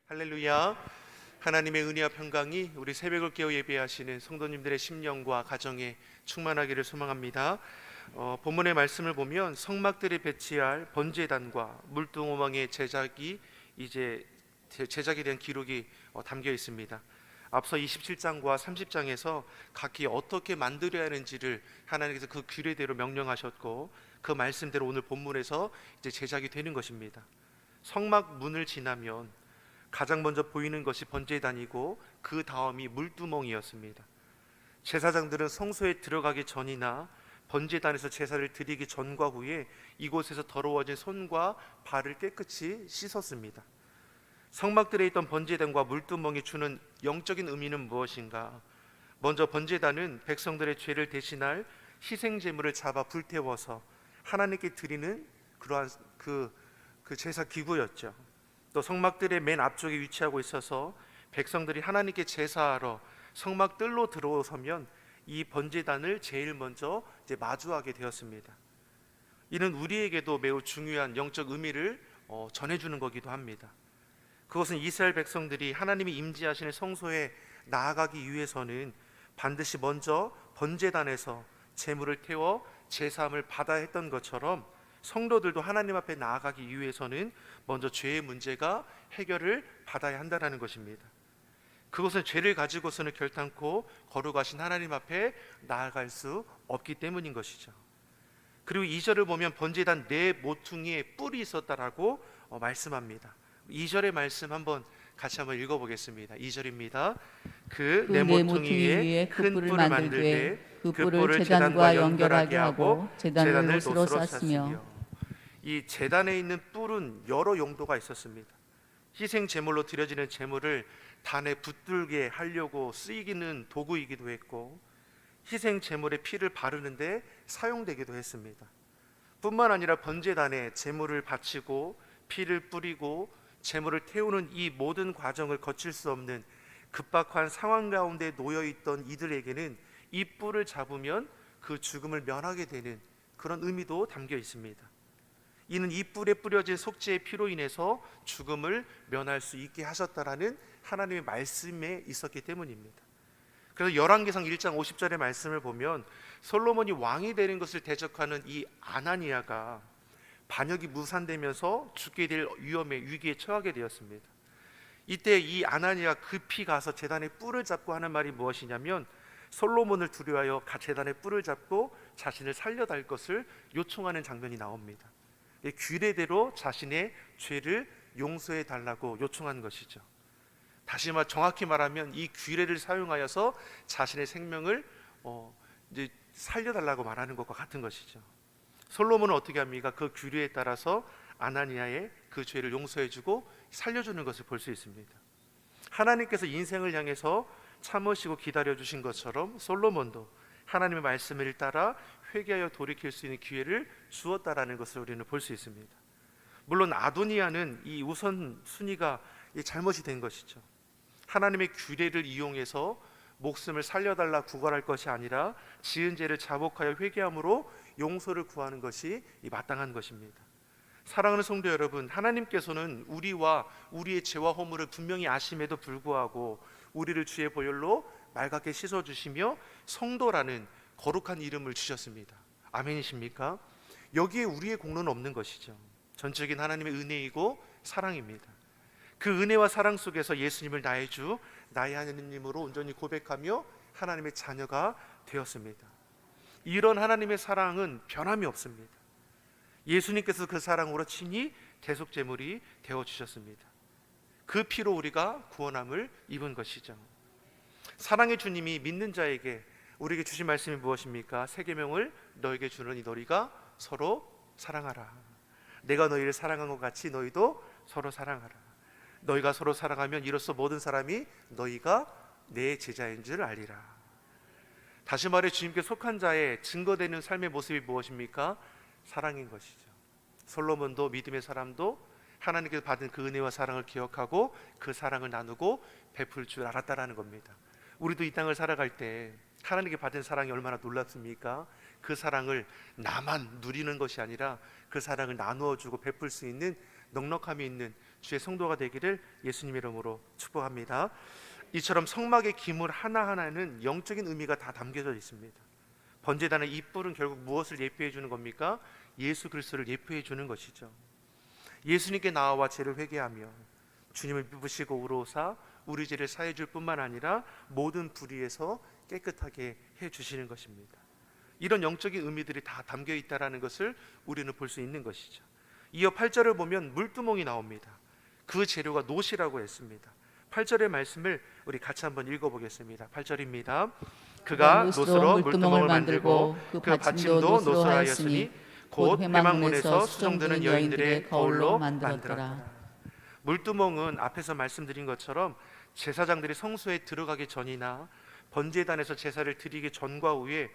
할렐루야. 하나님의 은혜와 평강이 우리 새벽을 깨어 예배하시는 성도님들의 심령과 가정에 충만하기를 소망합니다. 본문의 말씀을 보면 성막들에 배치할 번제단과 물두멍의 제작에 대한 기록이 담겨 있습니다. 앞서 27장과 30장에서 각기 어떻게 만들어야 하는지를 하나님께서 그 규례대로 명령하셨고, 그 말씀대로 오늘 본문에서 이제 제작이 되는 것입니다. 성막 문을 지나면 가장 먼저 보이는 것이 번제단이고, 그 다음이 물두멍이었습니다. 제사장들은 성소에 들어가기 전이나 번제단에서 제사를 드리기 전과 후에 이곳에서 더러워진 손과 발을 깨끗이 씻었습니다. 성막들에 있던 번제단과 물두멍이 주는 영적인 의미는 무엇인가? 먼저 번제단은 백성들의 죄를 대신할 희생 제물을 잡아 불태워서 하나님께 드리는 그러한 그 제사 기구였죠. 또 성막들의 맨 앞쪽에 위치하고 있어서 백성들이 하나님께 제사하러 성막들로 들어서면 이 번제단을 제일 먼저 마주하게 되었습니다. 이는 우리에게도 매우 중요한 영적 의미를 전해주는 거기도 합니다. 그것은 이스라엘 백성들이 하나님이 임재하시는 성소에 나아가기 위해서는 반드시 먼저 번제단에서 제물을 태워 제사함을 받아야 했던 것처럼, 성도들도 하나님 앞에 나아가기 위해서는 먼저 죄의 문제가 해결을 받아야 한다는 것입니다. 그것은 죄를 가지고서는 결단코 거룩하신 하나님 앞에 나아갈 수 없기 때문인 것이죠. 그리고 2절을 보면 번제단 네 모퉁이에 뿔이 있었다라고 말씀합니다. 2절의 말씀 같이 한번 읽어보겠습니다. 2절입니다. 그 네 모퉁이 위에 큰 뿔을 만들되 그 뿔을 제단과 연결하게 하고 제단을 노스로 쌌으며. 이 제단에 있는 뿔은 여러 용도가 있었습니다. 희생 제물로 드려지는 제물을 단에 붙들게 하려고 쓰이기는 도구이기도 했고, 희생 제물의 피를 바르는데 사용되기도 했습니다. 뿐만 아니라 번제단에 제물을 바치고 피를 뿌리고 제물을 태우는 이 모든 과정을 거칠 수 없는 급박한 상황 가운데 놓여있던 이들에게는 이 뿔을 잡으면 그 죽음을 면하게 되는 그런 의미도 담겨 있습니다. 이는 이 뿔에 뿌려진 속죄의 피로 인해서 죽음을 면할 수 있게 하셨다라는 하나님의 말씀에 있었기 때문입니다. 그래서 열왕기상 1장 50절의 말씀을 보면 솔로몬이 왕이 되는 것을 대적하는 이 아나니아가 반역이 무산되면서 죽게 될 위기에 처하게 되었습니다. 이때 이 아나니아가 급히 가서 제단의 뿔을 잡고 하는 말이 무엇이냐면, 솔로몬을 두려워하여 제단의 뿔을 잡고 자신을 살려달 것을 요청하는 장면이 나옵니다. 규례대로 자신의 죄를 용서해 달라고 요청한 것이죠. 다시 정확히 말하면 이 규례를 사용하여서 자신의 생명을 이제 살려달라고 말하는 것과 같은 것이죠. 솔로몬은 어떻게 합니까? 그 규례에 따라서 아나니아의 그 죄를 용서해주고 살려주는 것을 볼 수 있습니다. 하나님께서 인생을 향해서 참으시고 기다려주신 것처럼 솔로몬도 하나님의 말씀을 따라 회개하여 돌이킬 수 있는 기회를 주었다라는 것을 우리는 볼 수 있습니다. 물론 아도니아는 이 우선순위가 잘못이 된 것이죠. 하나님의 규례를 이용해서 목숨을 살려달라 구걸할 것이 아니라 지은 죄를 자복하여 회개함으로 용서를 구하는 것이 마땅한 것입니다. 사랑하는 성도 여러분, 하나님께서는 우리와 우리의 죄와 허물을 분명히 아심에도 불구하고 우리를 주의 보혈로 맑게 씻어주시며 성도라는 거룩한 이름을 주셨습니다. 아멘이십니까? 여기에 우리의 공로는 없는 것이죠. 전적인 하나님의 은혜이고 사랑입니다. 그 은혜와 사랑 속에서 예수님을 나의 주, 나의 하나님으로 온전히 고백하며 하나님의 자녀가 되었습니다. 이런 하나님의 사랑은 변함이 없습니다. 예수님께서 그 사랑으로 친히 대속제물이 되어주셨습니다. 그 피로 우리가 구원함을 입은 것이죠. 사랑의 주님이 믿는 자에게 우리에게 주신 말씀이 무엇입니까? 새 계명을 너에게 주노니 너희가 서로 사랑하라. 내가 너희를 사랑한 것 같이 너희도 서로 사랑하라. 너희가 서로 사랑하면 이로써 모든 사람이 너희가 내 제자인 줄 알리라. 다시 말해 주님께 속한 자의 증거되는 삶의 모습이 무엇입니까? 사랑인 것이죠. 솔로몬도 믿음의 사람도 하나님께서 받은 그 은혜와 사랑을 기억하고 그 사랑을 나누고 베풀 줄 알았다라는 겁니다. 우리도 이 땅을 살아갈 때 하나님께 받은 사랑이 얼마나 놀랍습니까? 그 사랑을 나만 누리는 것이 아니라 그 사랑을 나누어 주고 베풀 수 있는 넉넉함이 있는 주의 성도가 되기를 예수님 이름으로 축복합니다. 이처럼 성막의 기물 하나하나는 영적인 의미가 다 담겨져 있습니다. 번제단의 이 뿔은 결국 무엇을 예표해 주는 겁니까? 예수 그리스도를 예표해 주는 것이죠. 예수님께 나와 죄를 회개하며 주님을 믿으시고 우러오사 우리 죄를 사해 줄 뿐만 아니라 모든 불의에서 깨끗하게 해 주시는 것입니다. 이런 영적인 의미들이 다 담겨 있다라는 것을 우리는 볼 수 있는 것이죠. 이어 8절을 보면 물두멍이 나옵니다. 그 재료가 놋이라고 했습니다. 8절의 말씀을 우리 같이 한번 읽어보겠습니다. 8절입니다. 그가 놋으로 물두멍을 만들고 그 받침도 놋으로 하였으니 곧 회막문에서 수종드는 여인들의 거울로 만들었더라. 물두멍은 앞에서 말씀드린 것처럼 제사장들이 성소에 들어가기 전이나 번제단에서 제사를 드리기 전과 후에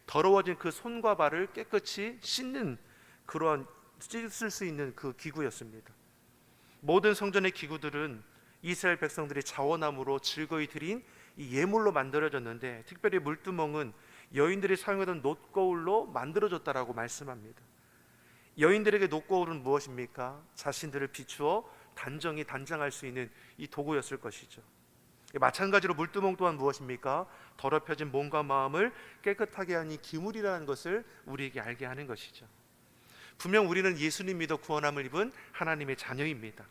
더러워진 그 손과 발을 깨끗이 씻는 그러한 씻을 수 있는 그 기구였습니다. 모든 성전의 기구들은 이스라엘 백성들이 자원함으로 즐거이 드린 이 예물로 만들어졌는데 특별히 물두멍은 여인들이 사용하던 놋거울로 만들어졌다라고 말씀합니다. 여인들에게 놋거울은 무엇입니까? 자신들을 비추어 단정히 단장할 수 있는 이 도구였을 것이죠. 마찬가지로 물두멍 또한 무엇입니까? 더럽혀진 몸과 마음을 깨끗하게 하는 이 기물이라는 것을 우리에게 알게 하는 것이죠. 분명 우리는 예수님 믿어 구원함을 입은 하나님의 자녀입니다.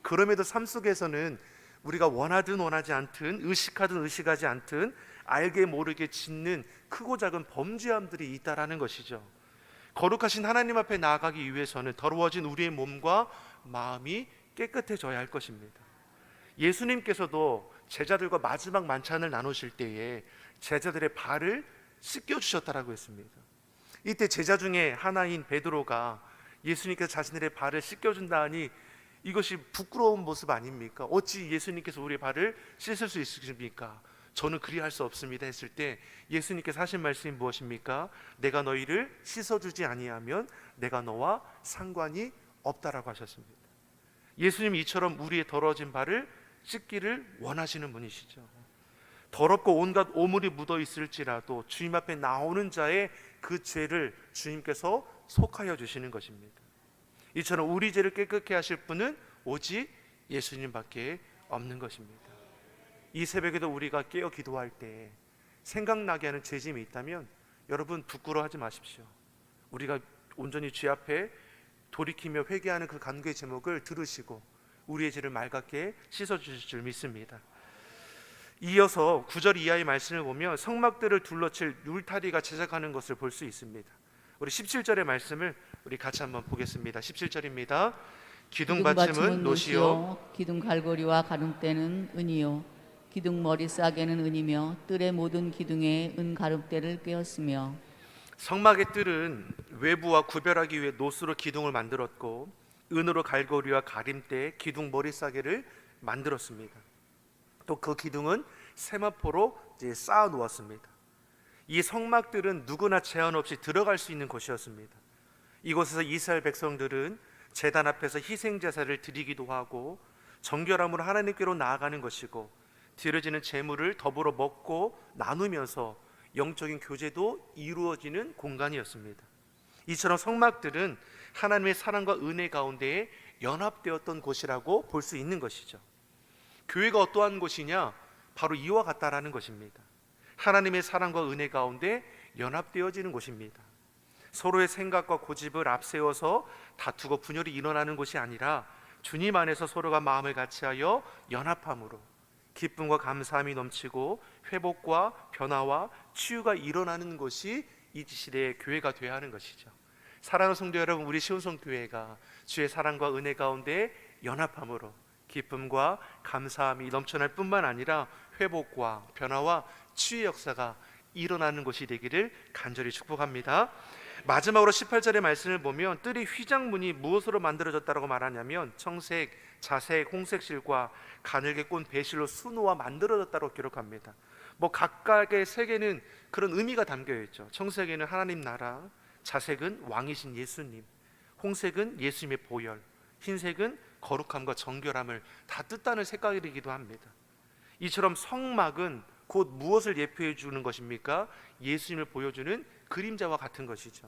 그럼에도 삶 속에서는 우리가 원하든 원하지 않든 의식하든 의식하지 않든 알게 모르게 짓는 크고 작은 범죄함들이 있다라는 것이죠. 거룩하신 하나님 앞에 나아가기 위해서는 더러워진 우리의 몸과 마음이 깨끗해져야 할 것입니다. 예수님께서도 제자들과 마지막 만찬을 나누실 때에 제자들의 발을 씻겨주셨다라고 했습니다. 이때 제자 중에 하나인 베드로가 예수님께서 자신들의 발을 씻겨준다 하니 이것이 부끄러운 모습 아닙니까? 어찌 예수님께서 우리의 발을 씻을 수 있으십니까? 저는 그리할 수 없습니다 했을 때 예수님께서 하신 말씀이 무엇입니까? 내가 너희를 씻어주지 아니하면 내가 너와 상관이 없다라고 하셨습니다. 예수님 이처럼 우리의 더러워진 발을 씻기를 원하시는 분이시죠. 더럽고 온갖 오물이 묻어 있을지라도 주님 앞에 나오는 자의 그 죄를 주님께서 속하여 주시는 것입니다. 이처럼 우리 죄를 깨끗게 하실 분은 오직 예수님밖에 없는 것입니다. 이 새벽에도 우리가 깨어 기도할 때 생각나게 하는 죄짐이 있다면 여러분 부끄러워하지 마십시오. 우리가 온전히 주 앞에 돌이키며 회개하는 그 간구의 제목을 들으시고 우리의 죄를 맑게 씻어주실 줄 믿습니다. 이어서 9절 이하의 말씀을 보면 성막들을 둘러칠 울타리가 제작하는 것을 볼 수 있습니다. 우리 17절의 말씀을 우리 같이 한번 보겠습니다. 17절입니다. 기둥 받침은 놋이요 기둥 갈고리와 가름대는 은이요 기둥 머리 싸개는 은이며 뜰의 모든 기둥에 은 가름대를 꿰었으며. 성막의 뜰은 외부와 구별하기 위해 놋으로 기둥을 만들었고 은으로 갈고리와 가림대, 기둥 머리 싸개를 만들었습니다. 또 그 기둥은 세마포로 쌓아 놓았습니다. 이 성막들은 누구나 제한 없이 들어갈 수 있는 곳이었습니다. 이곳에서 이스라엘 백성들은 제단 앞에서 희생 제사를 드리기도 하고 정결함으로 하나님께로 나아가는 것이고 드려지는 제물을 더불어 먹고 나누면서 영적인 교제도 이루어지는 공간이었습니다. 이처럼 성막들은 하나님의 사랑과 은혜 가운데에 연합되었던 곳이라고 볼 수 있는 것이죠. 교회가 어떠한 곳이냐? 바로 이와 같다라는 것입니다. 하나님의 사랑과 은혜 가운데 연합되어지는 곳입니다. 서로의 생각과 고집을 앞세워서 다투고 분열이 일어나는 곳이 아니라 주님 안에서 서로가 마음을 같이하여 연합함으로 기쁨과 감사함이 넘치고 회복과 변화와 치유가 일어나는 것이 이 시대의 교회가 되어야 하는 것이죠. 사랑하는 성도 여러분, 우리 시온성교회가 주의 사랑과 은혜 가운데 연합함으로 기쁨과 감사함이 넘쳐날 뿐만 아니라 회복과 변화와 치유 역사가 일어나는 것이 되기를 간절히 축복합니다. 마지막으로 18절의 말씀을 보면 뜰이 휘장문이 무엇으로 만들어졌다고 말하냐면 청색, 자색, 홍색 실과 가늘게 꼰 배실로 수놓아 만들어졌다고 기록합니다. 각각의 색에는 그런 의미가 담겨 있죠. 청색에는 하나님 나라, 자색은 왕이신 예수님, 홍색은 예수님의 보혈, 흰색은 거룩함과 정결함을 다 뜻하는 색깔이기도 합니다. 이처럼 성막은 곧 무엇을 예표해 주는 것입니까? 예수님을 보여주는 그림자와 같은 것이죠.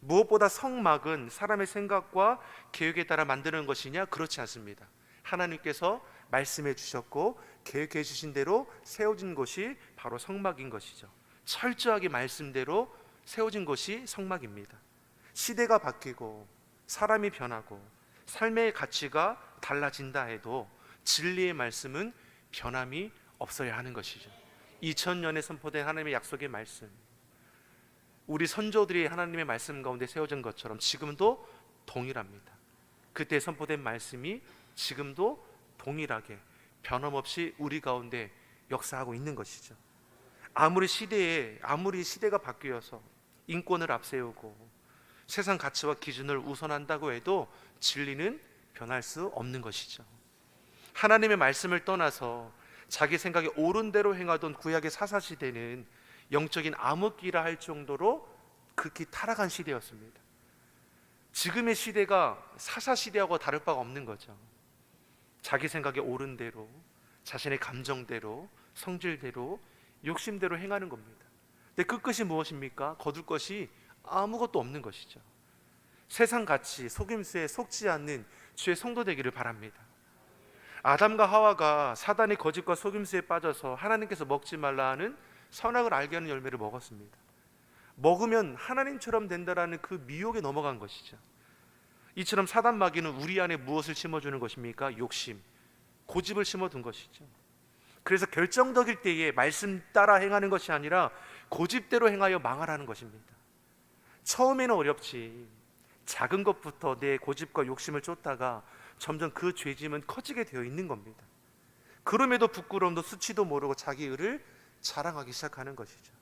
무엇보다 성막은 사람의 생각과 계획에 따라 만드는 것이냐? 그렇지 않습니다. 하나님께서 말씀해 주셨고 계획해 주신 대로 세워진 것이 바로 성막인 것이죠. 철저하게 말씀대로 세워진 것이 성막입니다. 시대가 바뀌고 사람이 변하고 삶의 가치가 달라진다 해도 진리의 말씀은 변함이 없어야 하는 것이죠. 2000년에 선포된 하나님의 약속의 말씀, 우리 선조들이 하나님의 말씀 가운데 세워진 것처럼 지금도 동일합니다. 그때 선포된 말씀이 지금도 동일하게 변함없이 우리 가운데 역사하고 있는 것이죠. 아무리 시대가 바뀌어서 인권을 앞세우고 세상 가치와 기준을 우선한다고 해도 진리는 변할 수 없는 것이죠. 하나님의 말씀을 떠나서 자기 생각에 옳은 대로 행하던 구약의 사사시대는 영적인 암흑기라 할 정도로 극히 타락한 시대였습니다. 지금의 시대가 사사시대하고 다를 바가 없는 거죠. 자기 생각에 옳은 대로, 자신의 감정대로, 성질대로, 욕심대로 행하는 겁니다. 근데 그 끝이 무엇입니까? 거둘 것이 아무것도 없는 것이죠. 세상 가치, 속임수에 속지 않는 주의 성도 되기를 바랍니다. 아담과 하와가 사단의 거짓과 속임수에 빠져서 하나님께서 먹지 말라 하는 선악을 알게 하는 열매를 먹었습니다. 먹으면 하나님처럼 된다라는 그 미혹에 넘어간 것이죠. 이처럼 사단 마귀는 우리 안에 무엇을 심어주는 것입니까? 욕심, 고집을 심어둔 것이죠. 그래서 결정적일 때에 말씀 따라 행하는 것이 아니라 고집대로 행하여 망하라는 것입니다. 처음에는 어렵지. 작은 것부터 내 고집과 욕심을 쫓다가 점점 그 죄짐은 커지게 되어 있는 겁니다. 그럼에도 부끄러움도 수치도 모르고 자기 의를 자랑하기 시작하는 것이죠.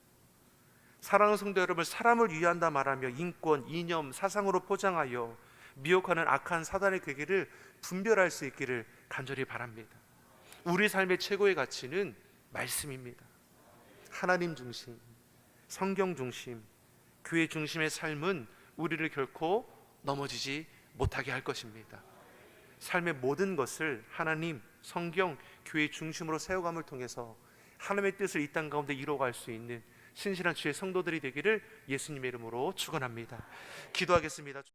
사랑하는 성도 여러분, 사람을 위한다 말하며 인권, 이념, 사상으로 포장하여 미혹하는 악한 사단의 괴계를 분별할 수 있기를 간절히 바랍니다. 우리 삶의 최고의 가치는 말씀입니다. 하나님 중심, 성경 중심, 교회 중심의 삶은 우리를 결코 넘어지지 못하게 할 것입니다. 삶의 모든 것을 하나님, 성경, 교회 중심으로 세워감을 통해서 하나님의 뜻을 이 땅 가운데 이루어갈 수 있는 신실한 주의 성도들이 되기를 예수님의 이름으로 축원합니다. 기도하겠습니다.